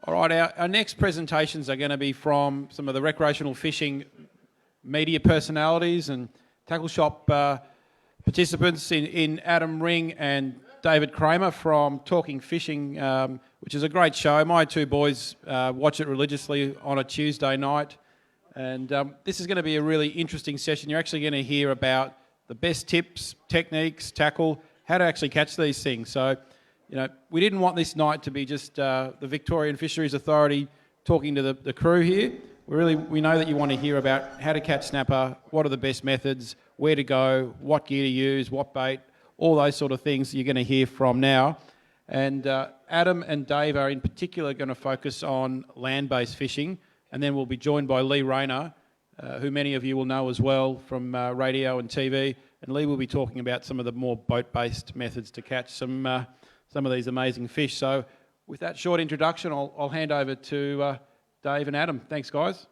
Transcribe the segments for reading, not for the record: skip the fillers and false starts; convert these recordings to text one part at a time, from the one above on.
All right, our next presentations are going to be from some of the recreational fishing media personalities and tackle shop participants in Adam Ring and David Kramer from Talking Fishing, which is a great show. My two boys watch it religiously on a Tuesday night. And this is going to be a really interesting session. You're actually going to hear about the best tips, techniques, tackle, how to actually catch these things. So, you know, we didn't want this night to be just the Victorian Fisheries Authority talking to the crew here. We know that you want to hear about how to catch snapper, what are the best methods, where to go, what gear to use, what bait, all those sort of things you're going to hear from now. And Adam and Dave are in particular going to focus on land-based fishing, and then we'll be joined by Lee Rayner, who many of you will know as well from radio and TV. And Lee will be talking about some of the more boat-based methods to catch some of these amazing fish. So with that short introduction, I'll hand over to Dave and Adam. Thanks, guys.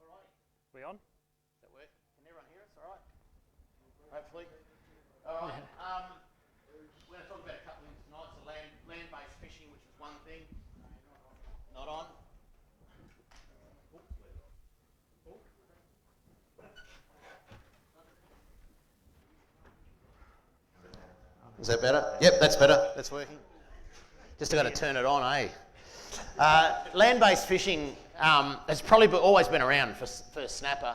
All right. We on? Does that work? Can everyone hear us? All right. Hopefully. All right. We're going to talk about a couple of things tonight. So land-based fishing, which is one thing. Not on. Is that better? Yep, that's better. That's working. Just got to turn it on, eh? Land-based fishing has probably always been around for snapper,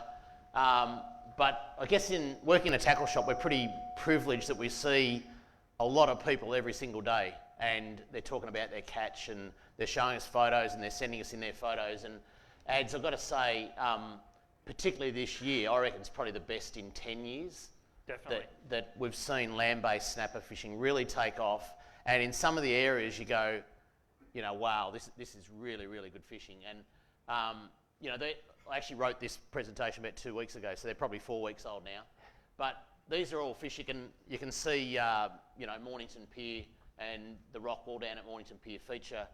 but I guess in working in a tackle shop, we're pretty privileged that we see a lot of people every single day, and they're talking about their catch, and they're showing us photos, and they're sending us in their photos and ads. I've got to say, particularly this year, I reckon it's probably the best in 10 years. Definitely. That we've seen land-based snapper fishing really take off, and in some of the areas you go, you know, wow, this is really, really good fishing. And you know, I actually wrote this presentation about 2 weeks ago, so they're probably 4 weeks old now. But these are all fish you can see, you know, Mornington Pier and the rock wall down at Mornington Pier feature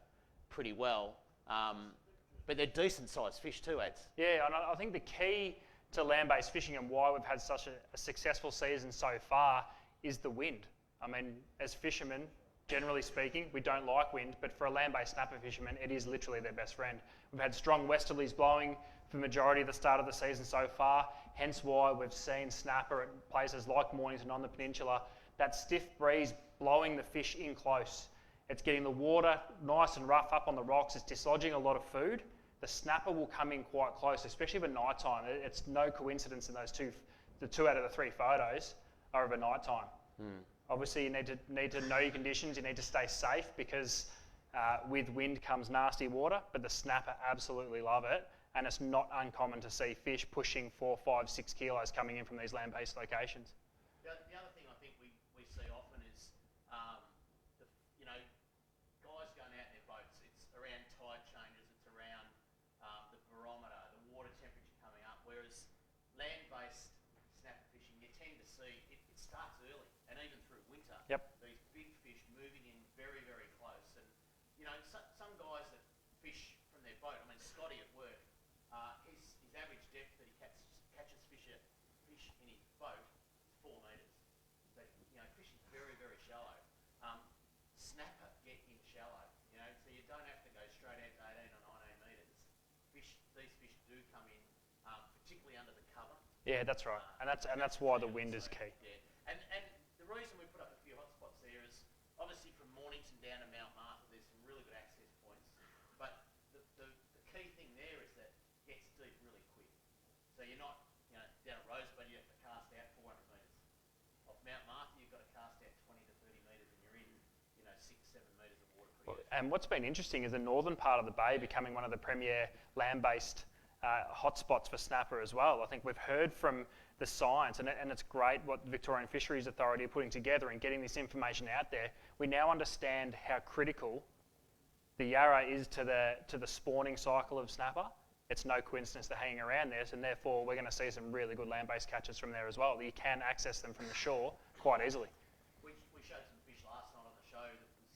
pretty well. But they're decent sized fish too, Ads. Yeah, and I think the key to land-based fishing and why we've had such a successful season so far is the wind. I mean, as fishermen, generally speaking, we don't like wind, but for a land-based snapper fisherman, it is literally their best friend. We've had strong westerlies blowing for the majority of the start of the season so far, hence why we've seen snapper at places like Mornington on the peninsula, that stiff breeze blowing the fish in close. It's getting the water nice and rough up on the rocks, it's dislodging a lot of food. The snapper will come in quite close, especially over night time. It's no coincidence in the two out of the three photos are over night time. Obviously, you need to know your conditions. You need to stay safe because with wind comes nasty water, but the snapper absolutely love it. And it's not uncommon to see fish pushing 4, 5, 6 kilos coming in from these land-based locations. The other thing I think we see often is, you know, guys going out in their boats, it's around tide changes, it's around the barometer, the water temperature coming up, whereas land-based snapper fishing, you tend to see it starts early, and even through winter, these big fish moving in very, very close. And, you know, some guys that fish from their boat, I mean, Scotty at work, his average depth that he catches fish in his boat is 4 metres. So, you know, fishing very, very shallow. Snapper get in shallow, you know, so you don't have to go straight out to 18 or 19 metres. These fish do come in, particularly under the cover. Yeah, that's right, and that's why the wind is key. Yeah, and the reason we put up a few hotspots there is obviously from Mornington down to Mount Martha, there's some really good access points. But the key thing there is that it gets deep really quick. So you're not, you know, down at Rosebud you have to cast out 400 metres. Off Mount Martha you've got to cast out 20 to 30 metres, and you're in, you know, 6, 7 metres of water pretty easy. And what's been interesting is the northern part of the bay becoming one of the premier land-based hotspots for snapper as well. I think we've heard from the science, and it's great what the Victorian Fisheries Authority are putting together and getting this information out there. We now understand how critical the Yarra is to the spawning cycle of snapper. It's no coincidence they're hanging around there, and therefore we're going to see some really good land-based catches from there as well. You can access them from the shore quite easily. We showed some fish last night on the show that was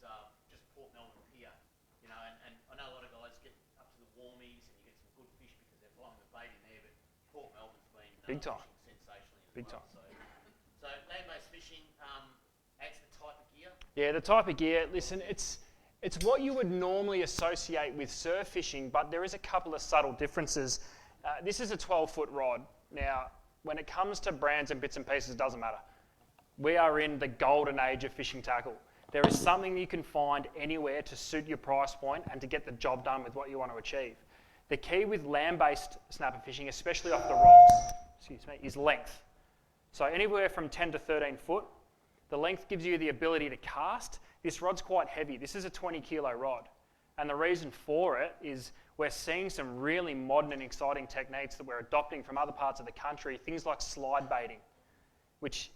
just Port Melbourne Pier, you know, and I know a lot of guys get up to the Warmies and you get some good fish because they're blowing the bait in there, but Port Melbourne's been Big time. sensationally Big well. time. So fishing adds the type of gear? Yeah, the type of gear, listen, it's what you would normally associate with surf fishing, but there is a couple of subtle differences. This is a 12-foot rod. Now, when it comes to brands and bits and pieces, it doesn't matter. We are in the golden age of fishing tackle. There is something you can find anywhere to suit your price point and to get the job done with what you want to achieve. The key with land-based snapper fishing, especially off the rocks, is length. So anywhere from 10 to 13 foot, the length gives you the ability to cast. This rod's quite heavy. This is a 20-kilo rod. And the reason for it is we're seeing some really modern and exciting techniques that we're adopting from other parts of the country, things like slide baiting, which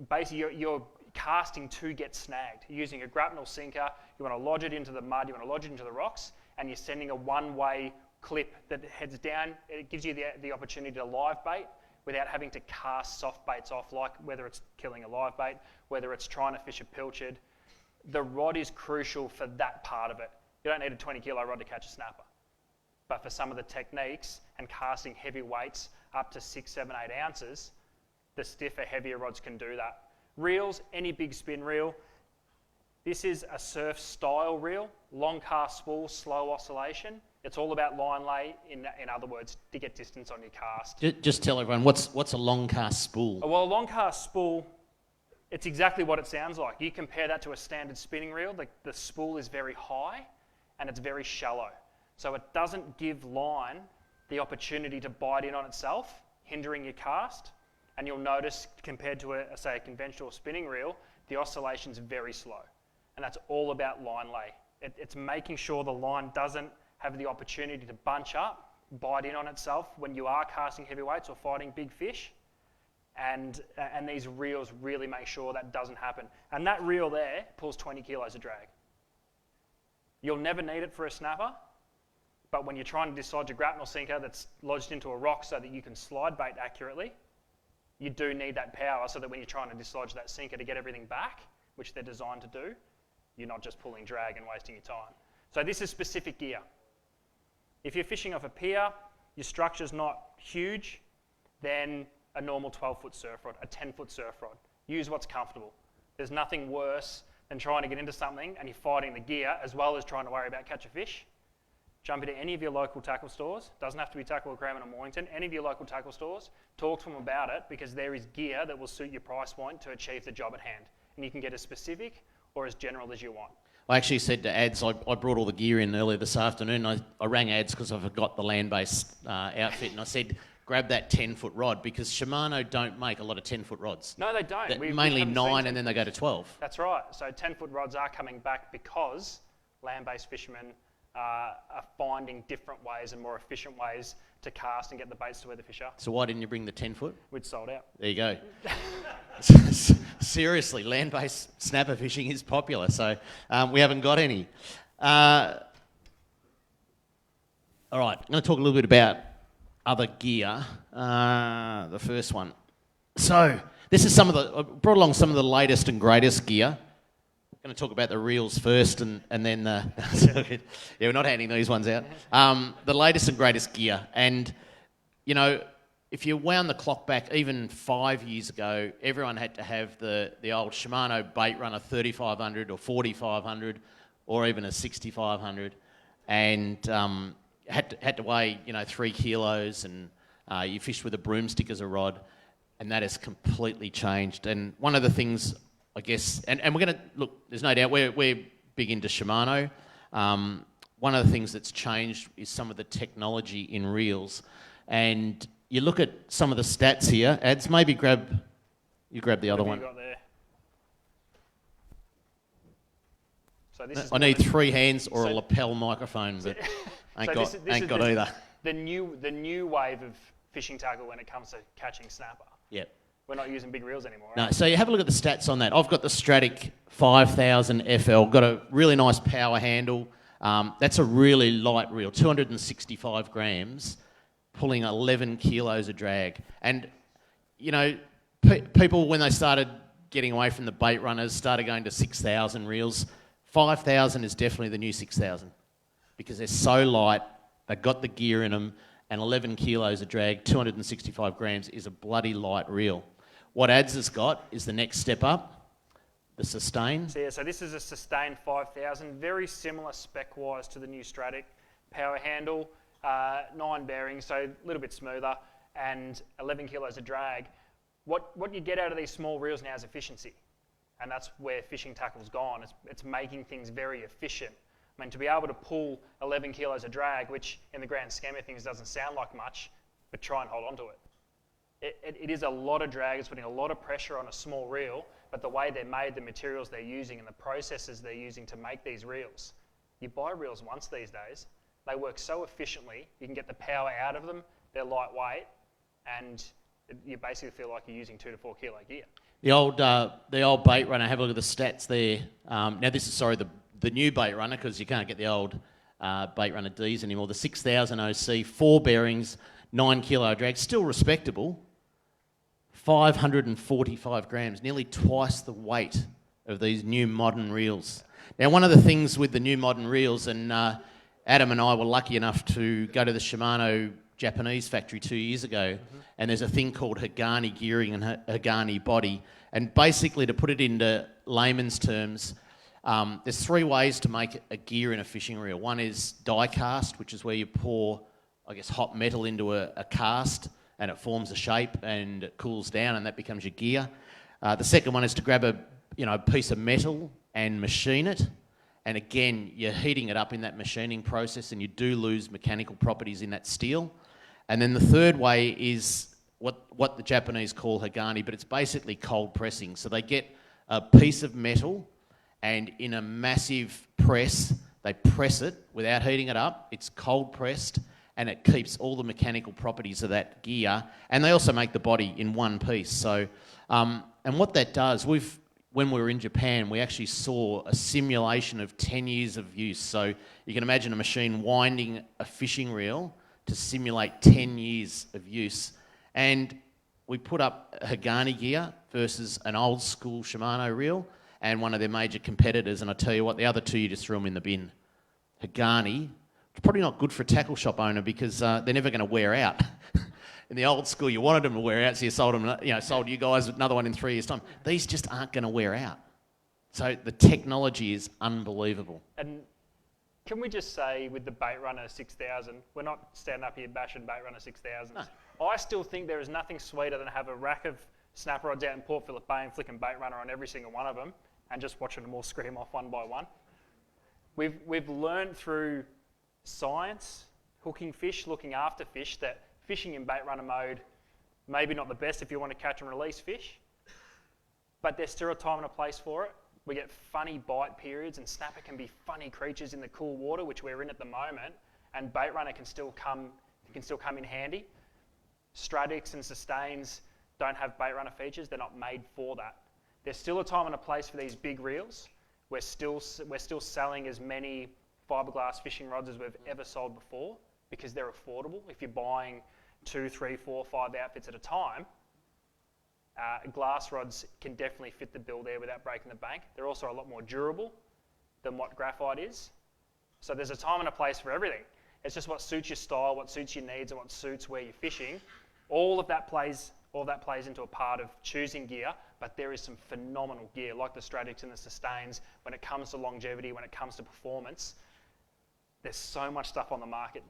basically you're casting to get snagged. You're using a grapnel sinker, you want to lodge it into the mud, you want to lodge it into the rocks, and you're sending a one-way clip that heads down. It gives you the opportunity to live bait without having to cast soft baits off, like whether it's killing a live bait, whether it's trying to fish a pilchard. The rod is crucial for that part of it. You don't need a 20-kilo rod to catch a snapper. But for some of the techniques and casting heavy weights up to 6, 7, 8 ounces, the stiffer, heavier rods can do that. Reels, any big spin reel. This is a surf style reel, long cast spool, slow oscillation. It's all about line lay, in other words, to get distance on your cast. Just tell everyone, what's a long cast spool? Well, a long cast spool, it's exactly what it sounds like. You compare that to a standard spinning reel, the spool is very high and it's very shallow. So it doesn't give line the opportunity to bite in on itself, hindering your cast. And you'll notice, compared to say a conventional spinning reel, the oscillation's very slow. And that's all about line lay. It's making sure the line doesn't have the opportunity to bunch up, bite in on itself when you are casting heavy weights or fighting big fish. And these reels really make sure that doesn't happen. And that reel there pulls 20 kilos of drag. You'll never need it for a snapper, but when you're trying to dislodge a grapnel sinker that's lodged into a rock so that you can slide bait accurately, you do need that power so that when you're trying to dislodge that sinker to get everything back, which they're designed to do, you're not just pulling drag and wasting your time. So this is specific gear. If you're fishing off a pier, your structure's not huge, then a normal 12-foot surf rod, a 10-foot surf rod. Use what's comfortable. There's nothing worse than trying to get into something and you're fighting the gear as well as trying to worry about catch a fish. Jump into any of your local tackle stores. Doesn't have to be Tackle or Kramer or Mornington. Any of your local tackle stores. Talk to them about it because there is gear that will suit your price point to achieve the job at hand. And you can get as specific or as general as you want. I actually said to Ads, I brought all the gear in earlier this afternoon. I rang Ads because I forgot the land-based outfit, and I said, grab that 10-foot rod because Shimano don't make a lot of 10-foot rods. No, they don't. Mainly 9 and then they go to 12. That's right. So 10-foot rods are coming back because land-based fishermen are finding different ways and more efficient ways to cast and get the baits to where the fish are. So why didn't you bring the 10-foot? We'd sold out. There you go. Seriously, land-based snapper fishing is popular, so we haven't got any. All right, I'm going to talk a little bit about other gear. The first one. So this is I brought along some of the latest and greatest gear. I'm going to talk about the reels first and then yeah, we're not handing these ones out. The latest and greatest gear. And, you know, if you wound the clock back even 5 years ago, everyone had to have the old Shimano bait runner 3500 or 4500 or even a 6500 and had to weigh, 3 kilos and you fished with a broomstick as a rod, and that has completely changed. And one of the things, I guess, and we're going to, look, there's no doubt we're big into Shimano. One of the things that's changed is some of the technology in reels. And you look at some of the stats here. Ads, maybe grab the other one. You got there? So this is I need 3 hands or a lapel microphone, but ain't got either. The new wave of fishing tackle when it comes to catching snapper. Yep. We're not using big reels anymore. No, so you have a look at the stats on that. I've got the Stratic 5000 FL, got a really nice power handle. That's a really light reel, 265 grams, pulling 11 kilos of drag. And, people, when they started getting away from the bait runners, started going to 6,000 reels. 5,000 is definitely the new 6,000 because they're so light, they've got the gear in them, and 11 kilos of drag, 265 grams is a bloody light reel. What Ads has got is the next step up, the Sustain. So this is a Sustain 5000, very similar spec-wise to the new Stratic. Power handle, 9 bearings, so a little bit smoother, and 11 kilos of drag. What you get out of these small reels now is efficiency, and that's where fishing tackle's gone. It's making things very efficient. I mean, to be able to pull 11 kilos of drag, which in the grand scheme of things doesn't sound like much, but try and hold on to it. It is a lot of drag, it's putting a lot of pressure on a small reel, but the way they're made, the materials they're using and the processes they're using to make these reels. You buy reels once these days, they work so efficiently, you can get the power out of them, they're lightweight, and you basically feel like you're using 2 to 4 kilo gear. The old bait runner, have a look at the stats there. Now this is, the new bait runner, because you can't get the old bait runner Ds anymore. The 6000 OC, 4 bearings, 9 kilo drag, still respectable. 545 grams, nearly twice the weight of these new modern reels. Now, one of the things with the new modern reels, and Adam and I were lucky enough to go to the Shimano Japanese factory 2 years ago, and there's a thing called Hagani gearing and Hagani body. And basically, to put it into layman's terms, there's 3 ways to make a gear in a fishing reel. One is die cast, which is where you pour, hot metal into a cast, and it forms a shape and it cools down, and that becomes your gear. The second one is to grab a piece of metal and machine it. And again, you're heating it up in that machining process, and you do lose mechanical properties in that steel. And then the third way is what the Japanese call Hagani, but it's basically cold pressing. So they get a piece of metal, and in a massive press, they press it without heating it up. It's cold pressed, and it keeps all the mechanical properties of that gear. And they also make the body in one piece. So, and what that does, when we were in Japan, we actually saw a simulation of 10 years of use. So you can imagine a machine winding a fishing reel to simulate 10 years of use. And we put up Hagani gear versus an old school Shimano reel and one of their major competitors. And I tell you what, the other two, you just threw them in the bin. Hagani, it's probably not good for a tackle shop owner because they're never going to wear out. In the old school, you wanted them to wear out, so you sold them. Sold you guys another one in 3 years' time. These just aren't going to wear out. So the technology is unbelievable. And can we just say with the Bait Runner 6000, we're not standing up here bashing Bait Runner 6000s. No. I still think there is nothing sweeter than have a rack of snap rods out in Port Phillip Bay and flicking Bait Runner on every single one of them and just watching them all scream off one by one. We've learned through science, hooking fish, looking after fish, that fishing in bait runner mode, maybe not the best if you want to catch and release fish, but there's still a time and a place for it. We get funny bite periods, and snapper can be funny creatures in the cool water, which we're in at the moment, and bait runner can still come in handy. Stratics and Sustains don't have bait runner features. They're not made for that. There's still a time and a place for these big reels. We're still selling as many fiberglass fishing rods as we've ever sold before because they're affordable. If you're buying 2, 3, 4, 5 outfits at a time, glass rods can definitely fit the bill there without breaking the bank. They're also a lot more durable than what graphite is. So there's a time and a place for everything. It's just what suits your style, what suits your needs, and what suits where you're fishing. All of that plays into a part of choosing gear, but there is some phenomenal gear like the Stratics and the Sustains when it comes to longevity, when it comes to performance. There's so much stuff on the market,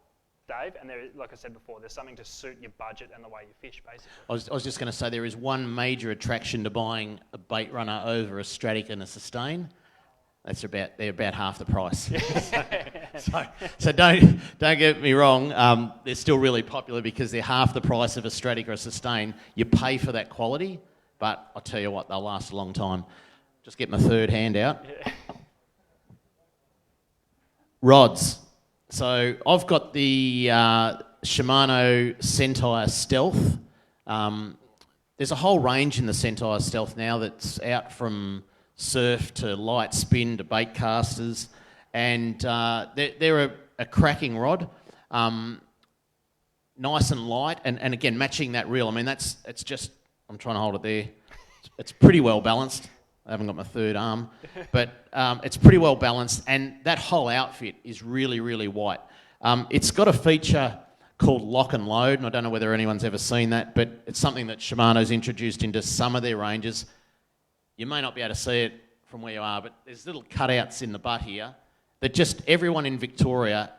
Dave, and there, like I said before, there's something to suit your budget and the way you fish, basically. I was just going to say there is one major attraction to buying a bait runner over a Stratic and a Sustain. They're about half the price. so don't get me wrong. They're still really popular because they're half the price of a Stratic or a Sustain. You pay for that quality, but I'll tell you what, they'll last a long time. Just get my third hand out. Yeah. Rods. So I've got the Shimano Sentai Stealth. There's a whole range in the Sentai Stealth now that's out from surf to light spin to bait casters, and they're a cracking rod, nice and light, and again matching that reel. I mean it's just, I'm trying to hold it there. It's pretty well balanced. I haven't got my third arm, but it's pretty well balanced, and that whole outfit is really, really white. It's got a feature called lock and load, and I don't know whether anyone's ever seen that, but it's something that Shimano's introduced into some of their ranges. You may not be able to see it from where you are, but there's little cutouts in the butt here that just everyone in Victoria,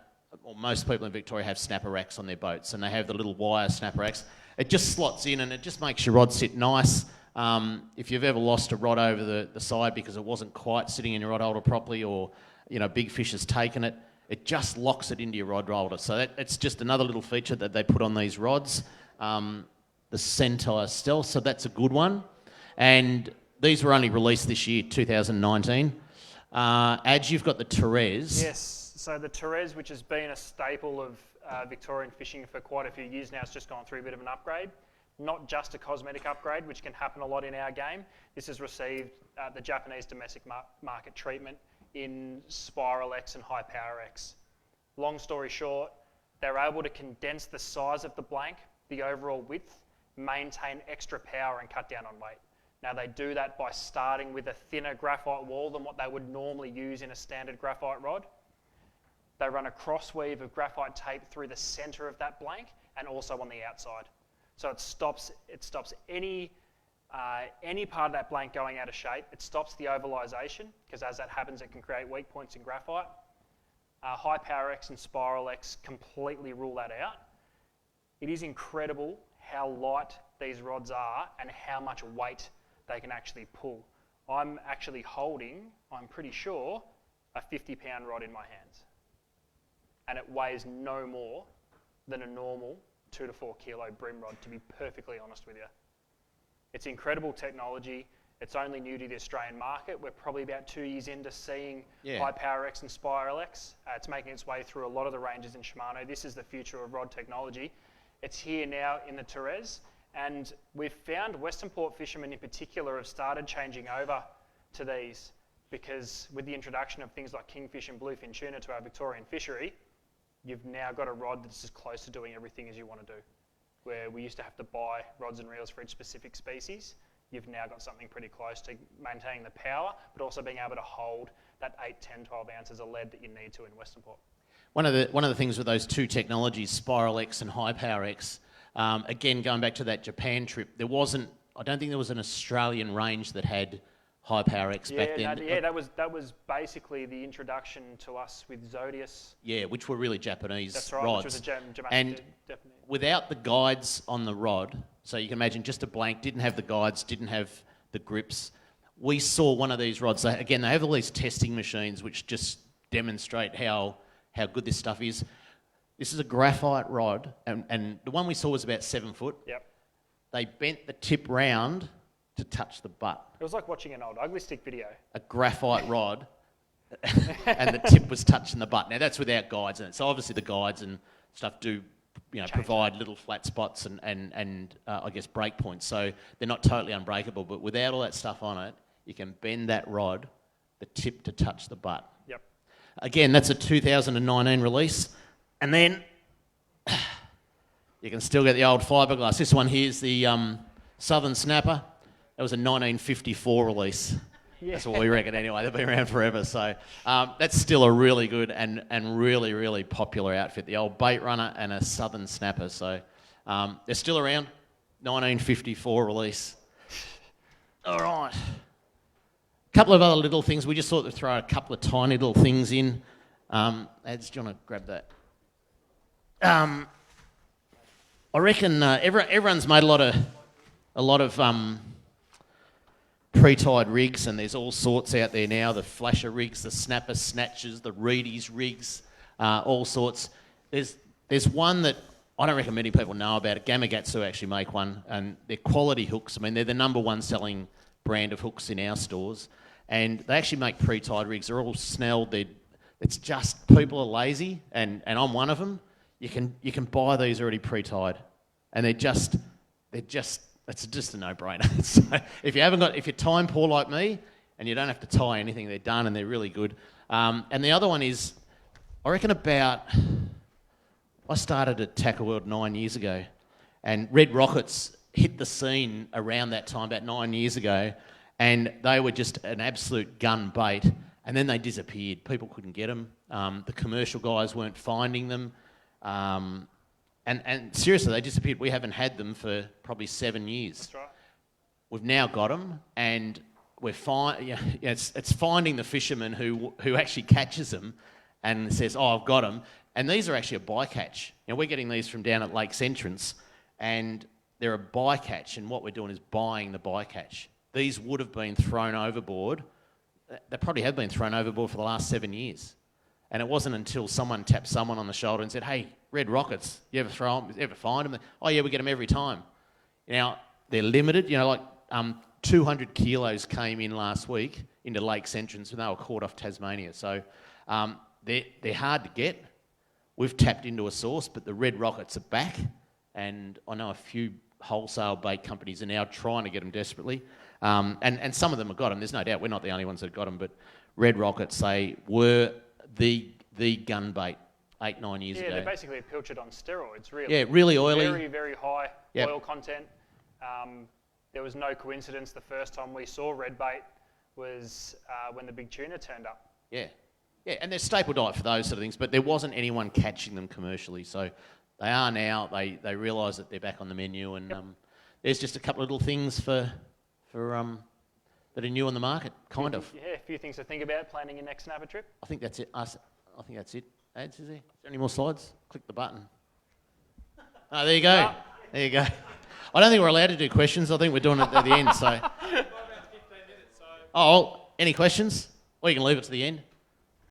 or most people in Victoria, have snapper racks on their boats, and they have the little wire snapper racks. It just slots in and it just makes your rod sit nice. If you've ever lost a rod over the side because it wasn't quite sitting in your rod holder properly, or big fish has taken it, it just locks it into your rod holder. So it's just another little feature that they put on these rods. The Centaur Stealth, so that's a good one. And these were only released this year, 2019. Adge, you've got the Therese. Yes, so the Therese, which has been a staple of Victorian fishing for quite a few years now, it's just gone through a bit of an upgrade. Not just a cosmetic upgrade, which can happen a lot in our game. This has received the Japanese domestic market treatment in Spiral X and High Power X. Long story short, they're able to condense the size of the blank, the overall width, maintain extra power and cut down on weight. Now they do that by starting with a thinner graphite wall than what they would normally use in a standard graphite rod. They run a cross weave of graphite tape through the centre of that blank and also on the outside. So it stops any part of that blank going out of shape. It stops the ovalization, because as that happens, it can create weak points in graphite. High Power X and Spiral X completely rule that out. It is incredible how light these rods are and how much weight they can actually pull. I'm actually holding, I'm pretty sure, a 50-pound rod in my hands. And it weighs no more than a normal 2 to 4 kilo brim rod, to be perfectly honest with you. It's incredible technology. It's only new to the Australian market. We're probably about 2 years into seeing High Power X and Spiral X. It's making its way through a lot of the ranges in Shimano. This is the future of rod technology. It's here now in the Therese, and we've found Western Port fishermen in particular have started changing over to these, because with the introduction of things like kingfish and bluefin tuna to our Victorian fishery, you've now got a rod that's as close to doing everything as you want to do. Where we used to have to buy rods and reels for each specific species, you've now got something pretty close to maintaining the power, but also being able to hold that 8, 10, 12 ounces of lead that you need to in Western Port. One of the things with those two technologies, Spiral X and High Power X, again, going back to that Japan trip, I don't think there was an Australian range that had High Power X back then. That was basically the introduction to us with Zodius. Yeah, which were really Japanese That's right, rods. which was a Japanese, and definitely. without the guides on the rod, so you can imagine just a blank, didn't have the guides, didn't have the grips. We saw one of these rods. They have all these testing machines which just demonstrate how good this stuff is. This is a graphite rod, and the one we saw was about 7 foot. Yep. They bent the tip round to touch the butt. It was like watching an old Ugly Stick video. A graphite rod, and the tip was touching the butt. Now that's without guides in it. So obviously the guides and stuff do, provide little flat spots and I guess break points. So they're not totally unbreakable. But without all that stuff on it, you can bend that rod, the tip to touch the butt. Yep. Again, that's a 2019 release, and then you can still get the old fiberglass. This one here is the Southern Snapper. That was a 1954 release. Yeah. That's what we reckon anyway. They've been around forever. So that's still a really good and really, really popular outfit. The old bait runner and a Southern Snapper. So they're still around. 1954 release. All right. A couple of other little things. We just thought to throw a couple of tiny little things in. Ads, do you want to grab that? I reckon everyone's made a lot of pre-tied rigs, and there's all sorts out there now. The flasher rigs, the snapper snatches, the reedies rigs, all sorts. There's one that I don't reckon many people know about. Gamakatsu actually make one, and they're quality hooks. I mean, they're the number one selling brand of hooks in our stores, and they actually make pre-tied rigs. They're all snelled. It's just people are lazy, and I'm one of them. You can buy these already pre-tied, and it's just a no-brainer. So if you're time poor like me, and you don't have to tie anything, they're done and they're really good. And the other one is, I reckon I started at Tackle World 9 years ago, and Red Rockets hit the scene around that time, about 9 years ago, and they were just an absolute gun bait, and then they disappeared. People couldn't get them. The commercial guys weren't finding them. And seriously, they disappeared. We haven't had them for probably 7 years. That's right. We've now got them, and it's finding the fisherman who actually catches them and says, "Oh, I've got them." And these are actually a bycatch. We're getting these from down at Lake's entrance, and they're a bycatch. And what we're doing is buying the bycatch. These would have been thrown overboard. They probably have been thrown overboard for the last 7 years. And it wasn't until someone tapped someone on the shoulder and said, "Hey, red rockets, you ever find them?" "Oh yeah, we get them every time." Now, they're limited, 200 kilos came in last week into Lake's entrance, and they were caught off Tasmania. So they're hard to get. We've tapped into a source, but the red rockets are back, and I know a few wholesale bait companies are now trying to get them desperately. And some of them have got them. There's no doubt we're not the only ones that got them, but red rockets, they were the gun bait 8-9 years ago. Yeah, they're basically a pilchard on steroids, really. Yeah, really oily. Very, very high Yep. oil content. There was no coincidence the first time we saw red bait was when the big tuna turned up. Yeah, and they're staple diet for those sort of things, but there wasn't anyone catching them commercially, so they are now. They realise that they're back on the menu, and there's just a couple of little things for that are new on the market, kind of. Yeah, a few things to think about planning your next snapper trip. I think that's it. I think that's it. Ads, is there? Is there any more slides? Click the button. Oh, there you go. No. There you go. I don't think we're allowed to do questions. I think we're doing it at the end. So. Oh, any questions? Or you can leave it to the end.